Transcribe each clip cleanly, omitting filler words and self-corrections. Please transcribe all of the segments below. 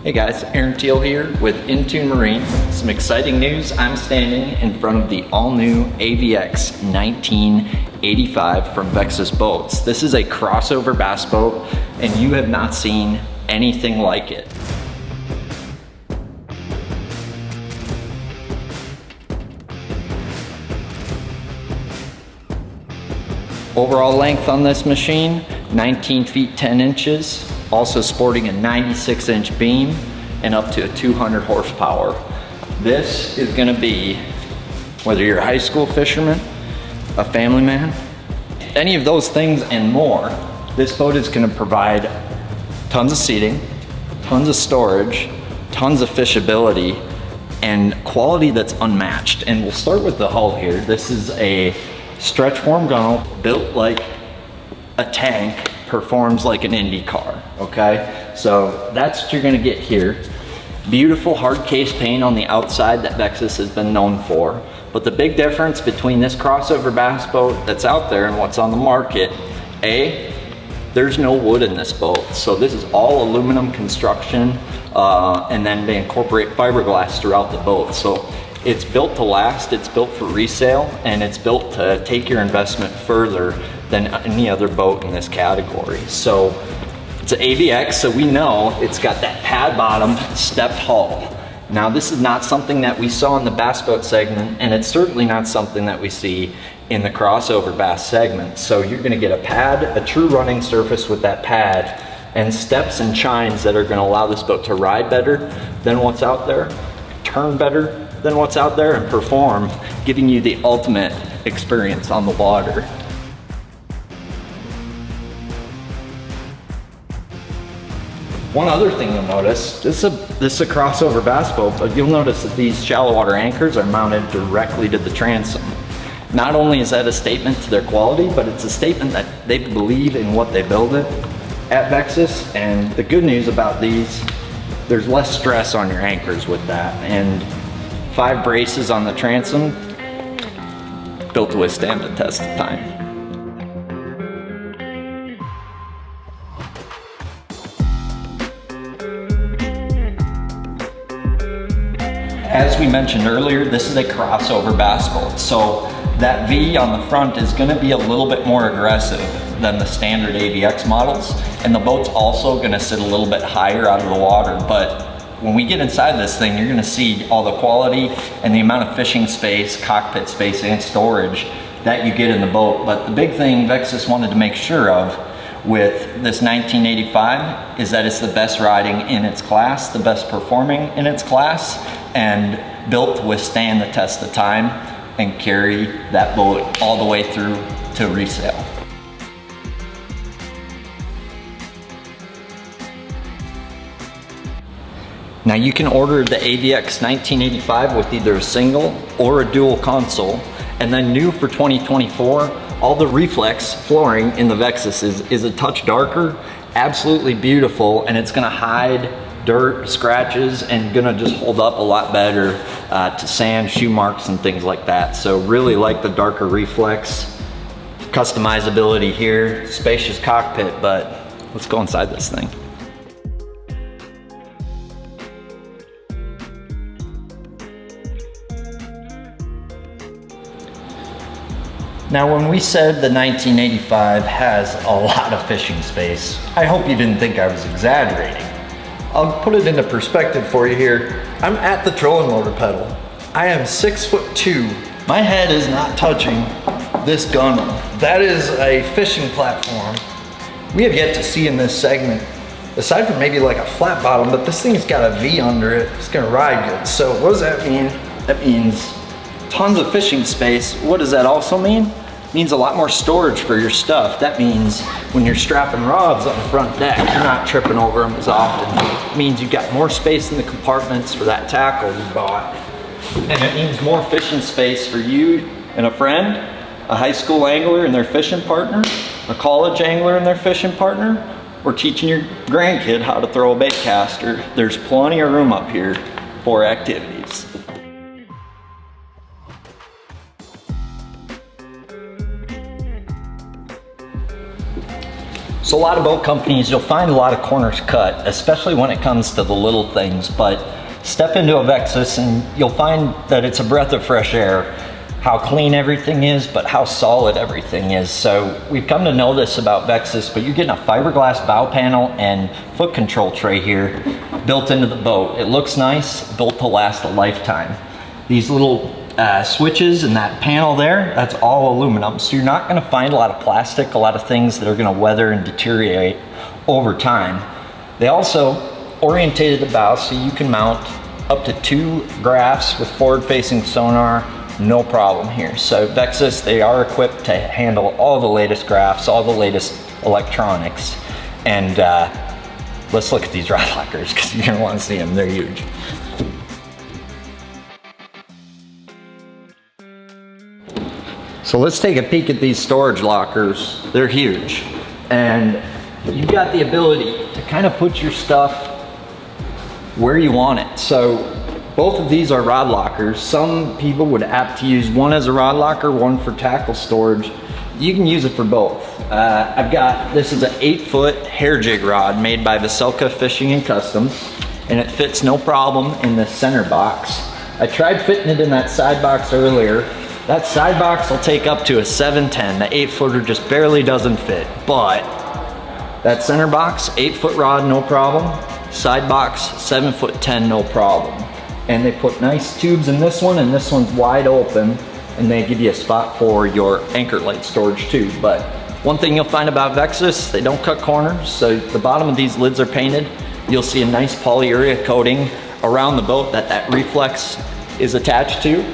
Hey guys, Aaron Teal here with Intune Marine. Some exciting news. I'm standing in front of the all-new AVX 1985 from Vexus Boats. This is a crossover bass boat and you have not seen anything like it. Overall length on this machine, 19 feet 10 inches. Also sporting a 96-inch beam and up to a 200 horsepower. This is gonna be, whether you're a high school fisherman, a family man, any of those things and more, this boat is gonna provide tons of seating, tons of storage, tons of fishability, and quality that's unmatched. And we'll start with the hull here. This is a stretch form gunnel built like a tank, performs like an Indy car, okay? So that's what you're gonna get here. Beautiful hard case paint on the outside that Vexus has been known for. But the big difference between this crossover bass boat that's out there and what's on the market, there's no wood in this boat. So this is all aluminum construction, and then they incorporate fiberglass throughout the boat. So it's built to last, it's built for resale, and it's built to take your investment further than any other boat in this category. So it's an AVX, so we know it's got that pad bottom, stepped hull. Now this is not something that we saw in the bass boat segment, and it's certainly not something that we see in the crossover bass segment. So you're gonna get a pad, a true running surface with that pad, and steps and chines that are gonna allow this boat to ride better than what's out there, turn better than what's out there, and perform, giving you the ultimate experience on the water. One other thing you'll notice, this is a crossover bass boat, but you'll notice that these shallow water anchors are mounted directly to the transom. Not only is that a statement to their quality, but it's a statement that they believe in what they build it at Vexus. And the good news about these, there's less stress on your anchors with that. And 5 braces on the transom, built to withstand the test of time. As we mentioned earlier, this is a crossover bass boat. So that V on the front is gonna be a little bit more aggressive than the standard AVX models. And the boat's also gonna sit a little bit higher out of the water. But when we get inside this thing, you're gonna see all the quality and the amount of fishing space, cockpit space, and storage that you get in the boat. But the big thing Vexus wanted to make sure of with this 1985 is that it's the best riding in its class, the best performing in its class, and built to withstand the test of time and carry that boat all the way through to resale. Now you can order the AVX 1985 with either a single or a dual console, and then new for 2024, all the reflex flooring in the Vexus is a touch darker, absolutely beautiful, and it's gonna hide dirt, scratches, and gonna just hold up a lot better to sand, shoe marks, and things like that. So really like the darker reflex. Customizability here, spacious cockpit, but let's go inside this thing. Now when we said the 1985 has a lot of fishing space, I hope you didn't think I was exaggerating. I'll put it into perspective for you here. I'm at the trolling motor pedal. I am 6'2". My head is not touching this gunnel. That is a fishing platform we have yet to see in this segment, aside from maybe like a flat bottom, but this thing's got a V under it. It's gonna ride good. So what does that mean? That means tons of fishing space. What does that also mean? It means a lot more storage for your stuff. That means when you're strapping rods on the front deck, you're not tripping over them as often. It means you've got more space in the compartments for that tackle you bought. And it means more fishing space for you and a friend, a high school angler and their fishing partner, a college angler and their fishing partner, or teaching your grandkid how to throw a bait caster. There's plenty of room up here for activities. So a lot of boat companies, you'll find a lot of corners cut, especially when it comes to the little things, but step into a Vexus and you'll find that it's a breath of fresh air, how clean everything is, but how solid everything is. So we've come to know this about Vexus, but you're getting a fiberglass bow panel and foot control tray here built into the boat. It looks nice, built to last a lifetime. These little switches and that panel there, that's all aluminum. So you're not gonna find a lot of plastic, a lot of things that are gonna weather and deteriorate over time. They also orientated the bow so you can mount up to 2 graphs with forward-facing sonar, no problem here. So Vexus, they are equipped to handle all the latest graphs, all the latest electronics. And let's look at these rod lockers because you're gonna wanna see them, they're huge. So let's take a peek at these storage lockers. They're huge. And you've got the ability to kind of put your stuff where you want it. So both of these are rod lockers. Some people would opt to use one as a rod locker, one for tackle storage. You can use it for both. This is an 8-foot hair jig rod made by Vexus Fishing and Customs, and it fits no problem in the center box. I tried fitting it in that side box earlier. That side box will take up to a 710. The 8-footer just barely doesn't fit, but that center box, 8-foot rod, no problem. Side box, 7'10", no problem. And they put nice tubes in this one, and this one's wide open, and they give you a spot for your anchor light storage too. But one thing you'll find about Vexus, they don't cut corners, so the bottom of these lids are painted. You'll see a nice polyurea coating around the boat that reflex is attached to,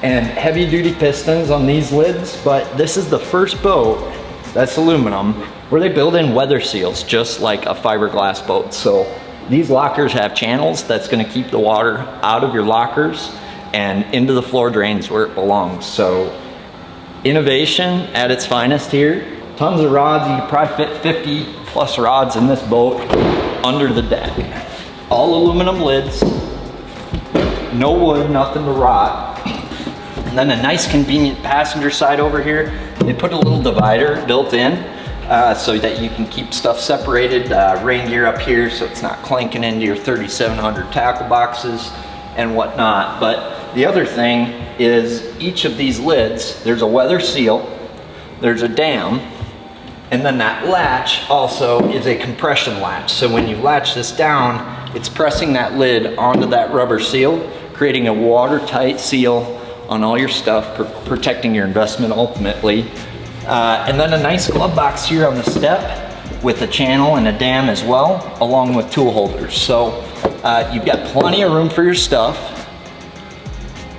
and heavy duty pistons on these lids. But this is the first boat that's aluminum where they build in weather seals just like a fiberglass boat. So these lockers have channels that's going to keep the water out of your lockers and into the floor drains where it belongs. So innovation at its finest here. Tons of rods. You could probably fit 50 plus rods in this boat under the deck. All aluminum lids, no wood, nothing to rot. And then a nice convenient passenger side over here. They put a little divider built in so that you can keep stuff separated. Rain gear up here so it's not clanking into your 3700 tackle boxes and whatnot. But the other thing is each of these lids, there's a weather seal, there's a dam, and then that latch also is a compression latch. So when you latch this down, it's pressing that lid onto that rubber seal, creating a watertight seal on all your stuff, protecting your investment ultimately. And then a nice glove box here on the step with a channel and a dam as well, along with tool holders. So you've got plenty of room for your stuff,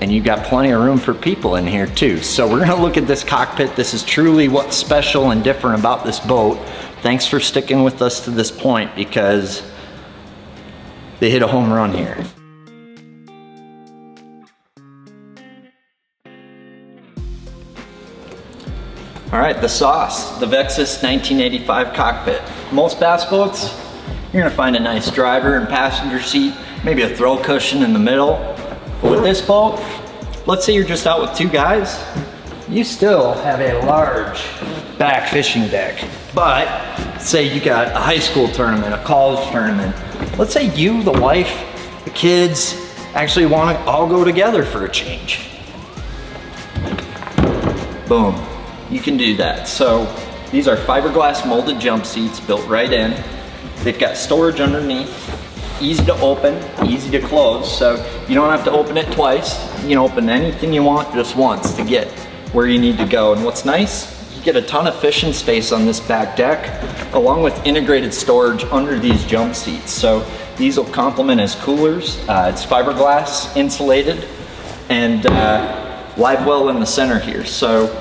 and you've got plenty of room for people in here too. So we're gonna look at this cockpit. This is truly what's special and different about this boat. Thanks for sticking with us to this point, because they hit a home run here. All right, the sauce, the Vexus 1985 cockpit. Most bass boats, you're gonna find a nice driver and passenger seat, maybe a throw cushion in the middle. But with this boat, let's say you're just out with 2 guys, you still have a large back fishing deck. But say you got a high school tournament, a college tournament. Let's say you, the wife, the kids actually wanna all go together for a change. Boom. You can do that. So these are fiberglass molded jump seats built right in. They've got storage underneath, easy to open, easy to close. So you don't have to open it twice. You can open anything you want just once to get where you need to go. And what's nice, you get a ton of fishing space on this back deck, along with integrated storage under these jump seats. So these will complement as coolers. It's fiberglass insulated and live well in the center here. So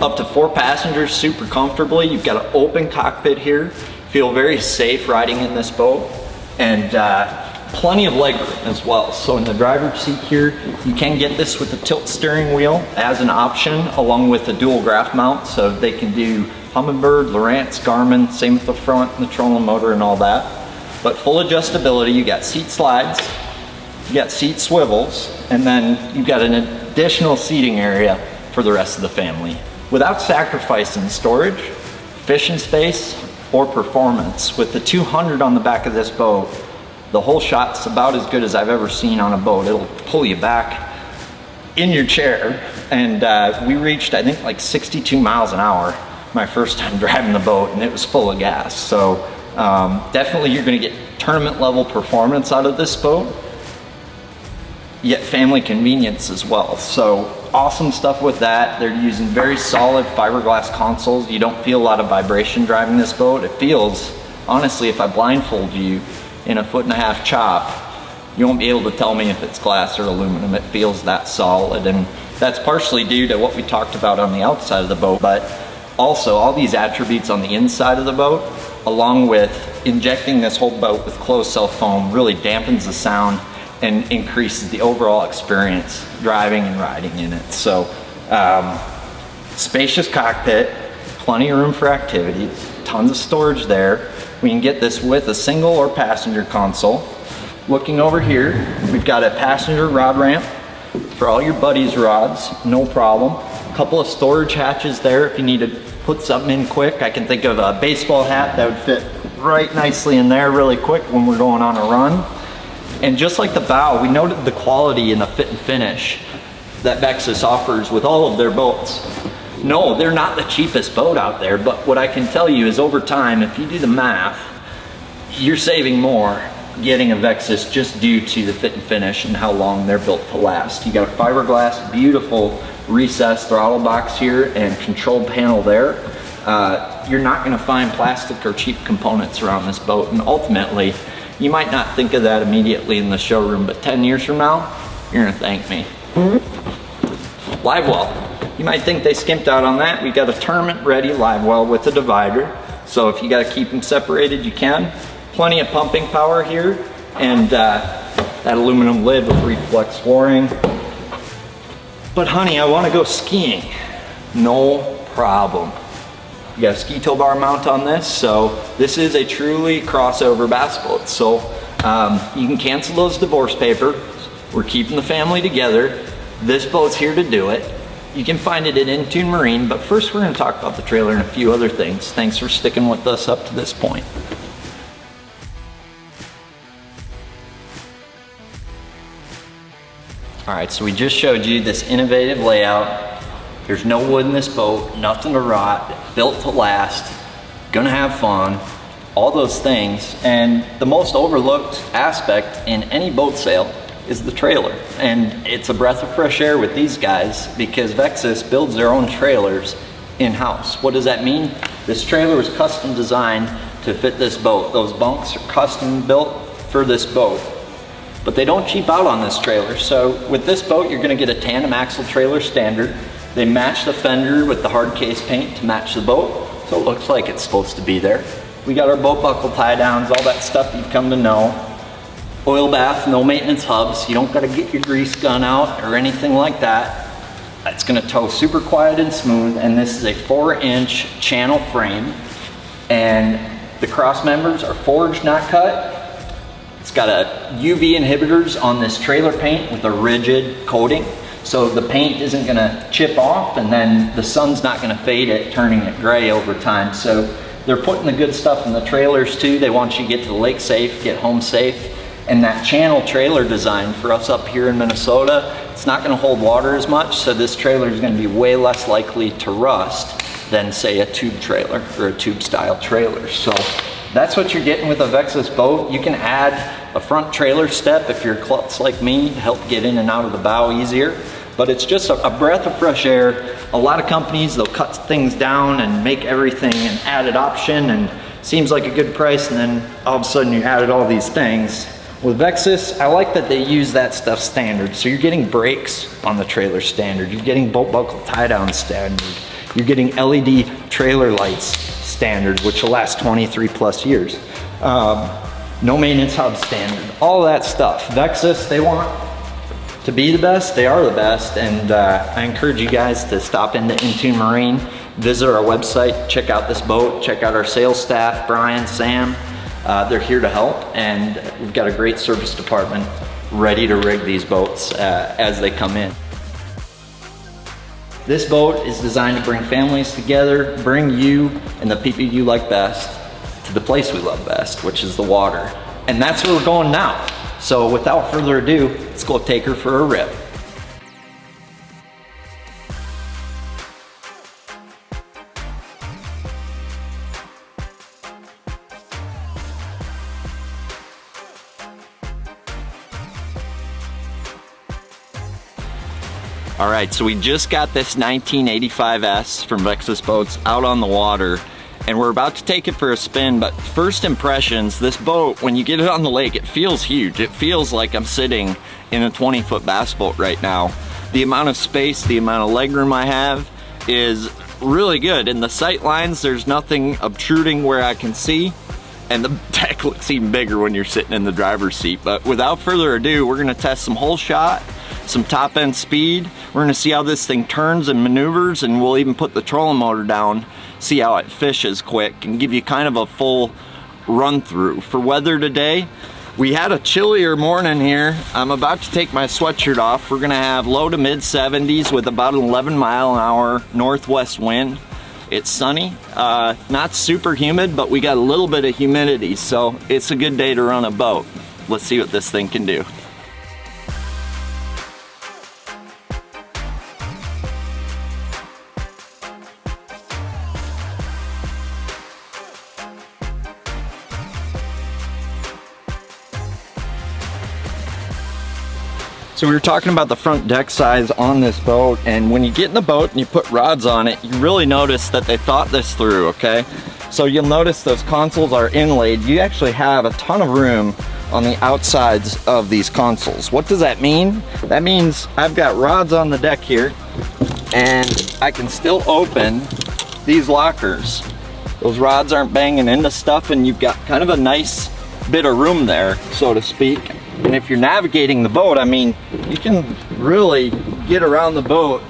up to 4 passengers super comfortably. You've got an open cockpit here. Feel very safe riding in this boat, and plenty of legroom as well. So in the driver's seat here, you can get this with a tilt steering wheel as an option, along with a dual graph mount, so they can do Humminbird, Lowrance, Garmin, same with the front and the trolling motor and all that. But full adjustability. You got seat slides, you got seat swivels, and then you've got an additional seating area for the rest of the family, without sacrificing storage, fishing space, or performance. With the 200 on the back of this boat, the whole shot's about as good as I've ever seen on a boat. It'll pull you back in your chair. And we reached, I think, like 62 miles an hour my first time driving the boat, and it was full of gas. So definitely you're gonna get tournament level performance out of this boat, yet family convenience as well. So awesome stuff with that. They're using very solid fiberglass consoles. You don't feel a lot of vibration driving this boat. It feels, honestly, if I blindfold you in a 1.5 foot chop, you won't be able to tell me if it's glass or aluminum. It feels that solid, and that's partially due to what we talked about on the outside of the boat, but also all these attributes on the inside of the boat, along with injecting this whole boat with closed cell foam, really dampens the sound and increases the overall experience driving and riding in it. So spacious cockpit, plenty of room for activities, tons of storage there. We can get this with a single or passenger console. Looking over here, we've got a passenger rod ramp for all your buddies' rods, no problem. A couple of storage hatches there if you need to put something in quick. I can think of a baseball hat that would fit right nicely in there really quick when we're going on a run. And just like the bow, we noted the quality and the fit and finish that Vexus offers with all of their boats. No, they're not the cheapest boat out there, but what I can tell you is over time, if you do the math, you're saving more getting a Vexus just due to the fit and finish and how long they're built to last. You got a fiberglass, beautiful recessed throttle box here and control panel there. You're not gonna find plastic or cheap components around this boat, and ultimately, you might not think of that immediately in the showroom, but 10 years from now, you're gonna thank me. Live well. You might think they skimped out on that. We got a tournament ready live well with a divider. So if you gotta keep them separated, you can. Plenty of pumping power here, and that aluminum lid with reflex flooring. But honey, I wanna go skiing. No problem. You got a ski tow bar mount on this, so this is a truly crossover bass boat. So you can cancel those divorce papers. We're keeping the family together. This boat's here to do it. You can find it at Intune Marine, but first we're gonna talk about the trailer and a few other things. Thanks for sticking with us up to this point. All right, so we just showed you this innovative layout. There's no wood in this boat, nothing to rot, built to last, gonna have fun, all those things. And the most overlooked aspect in any boat sale is the trailer. And it's a breath of fresh air with these guys because Vexus builds their own trailers in-house. What does that mean? This trailer was custom designed to fit this boat. Those bunks are custom built for this boat. But they don't cheap out on this trailer. So with this boat, you're gonna get a tandem axle trailer standard. They match the fender with the hard case paint to match the boat, so it looks like it's supposed to be there. We got our boat buckle tie downs, all that stuff you've come to know. Oil bath, no maintenance hubs. You don't gotta get your grease gun out or anything like that. It's gonna tow super quiet and smooth, and this is a 4-inch channel frame, and the cross members are forged, not cut. It's got a UV inhibitors on this trailer paint with a rigid coating. So the paint isn't gonna chip off, and then the sun's not gonna fade it, turning it gray over time. So they're putting the good stuff in the trailers too. They want you to get to the lake safe, get home safe. And that channel trailer design for us up here in Minnesota, it's not gonna hold water as much, so this trailer is gonna be way less likely to rust than say a tube trailer or a tube style trailer. So that's what you're getting with a Vexus boat. You can add a front trailer step if you're a klutz like me to help get in and out of the bow easier. But it's just a breath of fresh air. A lot of companies, they'll cut things down and make everything an added option, and seems like a good price, and then all of a sudden you added all these things. With Vexus, I like that they use that stuff standard. So you're getting brakes on the trailer standard. You're getting boat buckle tie down standard. You're getting LED trailer lights standard, which will last 23 plus years. No maintenance hub standard, all that stuff. Vexus, they want to be the best, they are the best, and I encourage you guys to stop into Intune Marine, visit our website, check out this boat, check out our sales staff, Brian, Sam. They're here to help, and we've got a great service department ready to rig these boats as they come in. This boat is designed to bring families together, bring you and the people you like best to the place we love best, which is the water. And that's where we're going now. So without further ado, let's go take her for a rip. All right, so we just got this 1985s from Vexus Boats out on the water, and we're about to take it for a spin. But first impressions, this boat, when you get it on the lake, it feels huge. It feels like I'm sitting in a 20-foot bass boat right now. The amount of space, the amount of legroom I have is really good. In the sight lines, there's nothing obtruding where I can see, and the deck looks even bigger when you're sitting in the driver's seat. But without further ado, we're gonna test some whole shot, some top end speed. We're gonna see how this thing turns and maneuvers, and we'll even put the trolling motor down, see how it fishes quick, and give you kind of a full run through. For weather today, we had a chillier morning here. I'm about to take my sweatshirt off. We're gonna have low to mid 70s with about an 11-mile-an-hour northwest wind. It's sunny, not super humid, but we got a little bit of humidity, so it's a good day to run a boat. Let's see what this thing can do. So we were talking about the front deck size on this boat, and when you get in the boat and you put rods on it, you really notice that they thought this through, okay? So you'll notice those consoles are inlaid. You actually have a ton of room on the outsides of these consoles. What does that mean? That means I've got rods on the deck here, and I can still open these lockers. Those rods aren't banging into stuff, and you've got kind of a nice bit of room there, so to speak. And if you're navigating the boat, I mean, you can really get around the boat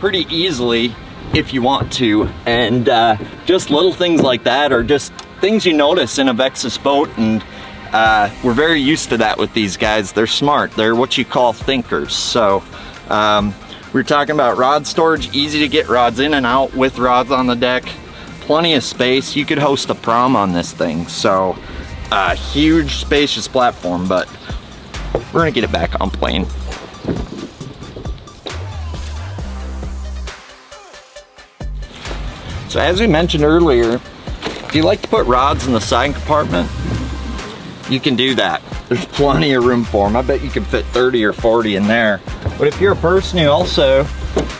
pretty easily if you want to. And just little things like that are just things you notice in a Vexus boat, and we're very used to that with these guys. They're smart. They're what you call thinkers. So we were talking about rod storage, easy to get rods in and out with rods on the deck. Plenty of space. You could host a prom on this thing. So huge spacious platform, but we're gonna get it back on plane. So as we mentioned earlier, if you like to put rods in the side compartment, you can do that. There's plenty of room for them. I bet you could fit 30 or 40 in there. But if you're a person who also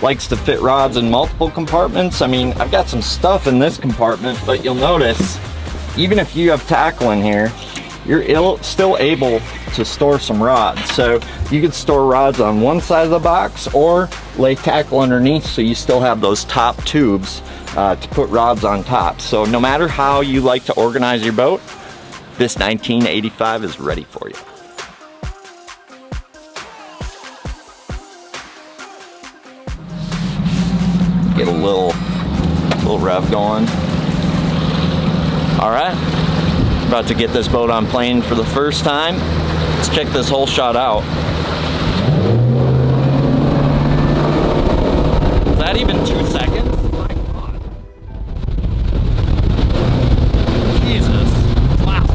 likes to fit rods in multiple compartments, I mean, I've got some stuff in this compartment, but you'll notice, even if you have tackle in here, you're still able to store some rods. So you could store rods on one side of the box or lay tackle underneath, so you still have those top tubes to put rods on top. So no matter how you like to organize your boat, this 1985 is ready for you. Get a little rev going. All right. About to get this boat on plane for the first time. Let's check this whole shot out. Is that even 2 seconds? My God. Jesus. Wow.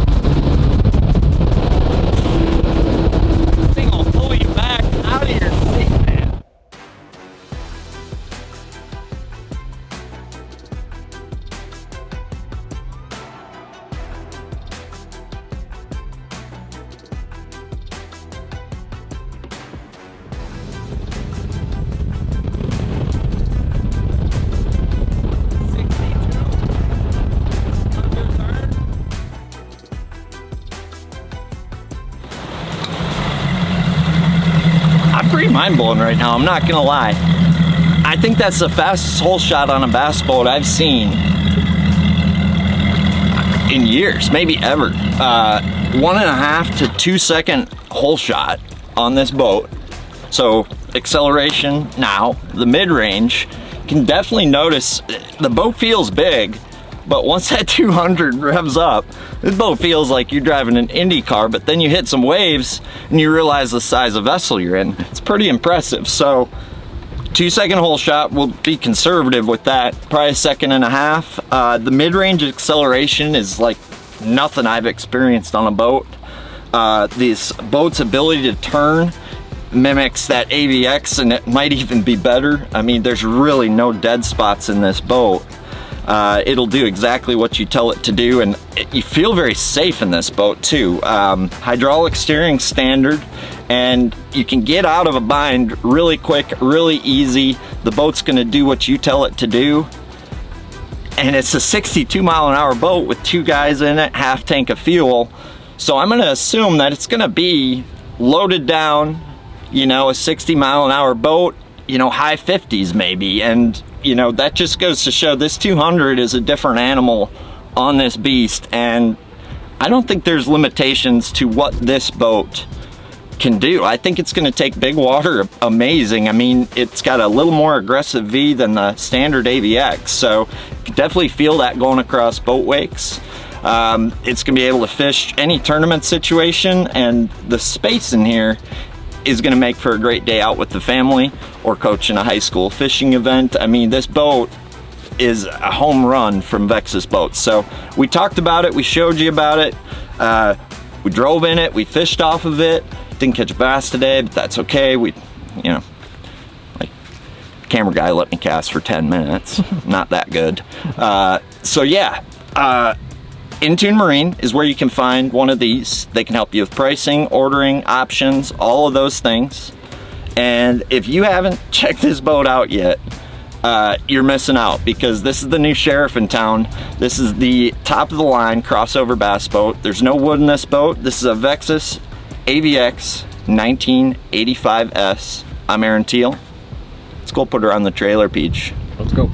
This thing will pull you back out of your seat, man. Pretty mind-blowing right now, I'm not gonna lie. I think that's the fastest hole shot on a bass boat I've seen in years, maybe ever. 1.5 to 2 second hole shot on this boat. So acceleration now, the mid-range, can definitely notice the boat feels big, but once that 200 revs up, this boat feels like you're driving an Indy car, but then you hit some waves and you realize the size of vessel you're in. It's pretty impressive. So 2 second hole shot, we'll be conservative with that, probably 1.5 seconds. The mid-range acceleration is like nothing I've experienced on a boat. This boat's ability to turn mimics that AVX, and it might even be better. I mean, there's really no dead spots in this boat. It'll do exactly what you tell it to do, and you feel very safe in this boat too. Hydraulic steering standard, and you can get out of a bind really quick, really easy. The boat's gonna do what you tell it to do. And it's a 62-mile-an-hour boat with 2 guys in it, half tank of fuel. So I'm gonna assume that it's gonna be loaded down, you know, a 60-mile-an-hour boat, you know, high 50s maybe. And, you know, that just goes to show this 200 is a different animal on this beast. And I don't think there's limitations to what this boat can do. I think it's gonna take big water amazing. I mean, it's got a little more aggressive V than the standard AVX. So you can definitely feel that going across boat wakes. It's gonna be able to fish any tournament situation, and the space in here is gonna make for a great day out with the family or coaching a high school fishing event. I mean, this boat is a home run from Vexus Boats. So we talked about it, we showed you about it, we drove in it, we fished off of it. Didn't catch a bass today, but that's okay. We, you know, like, camera guy let me cast for 10 minutes. Not that good. So yeah, Intune Marine is where you can find one of these. They can help you with pricing, ordering, options, all of those things. And if you haven't checked this boat out yet, you're missing out, because this is the new sheriff in town. This is the top of the line crossover bass boat. There's no wood in this boat. This is a Vexus AVX 1985s. I'm Aaron Teal. Let's go put her on the trailer, Peach. Let's go.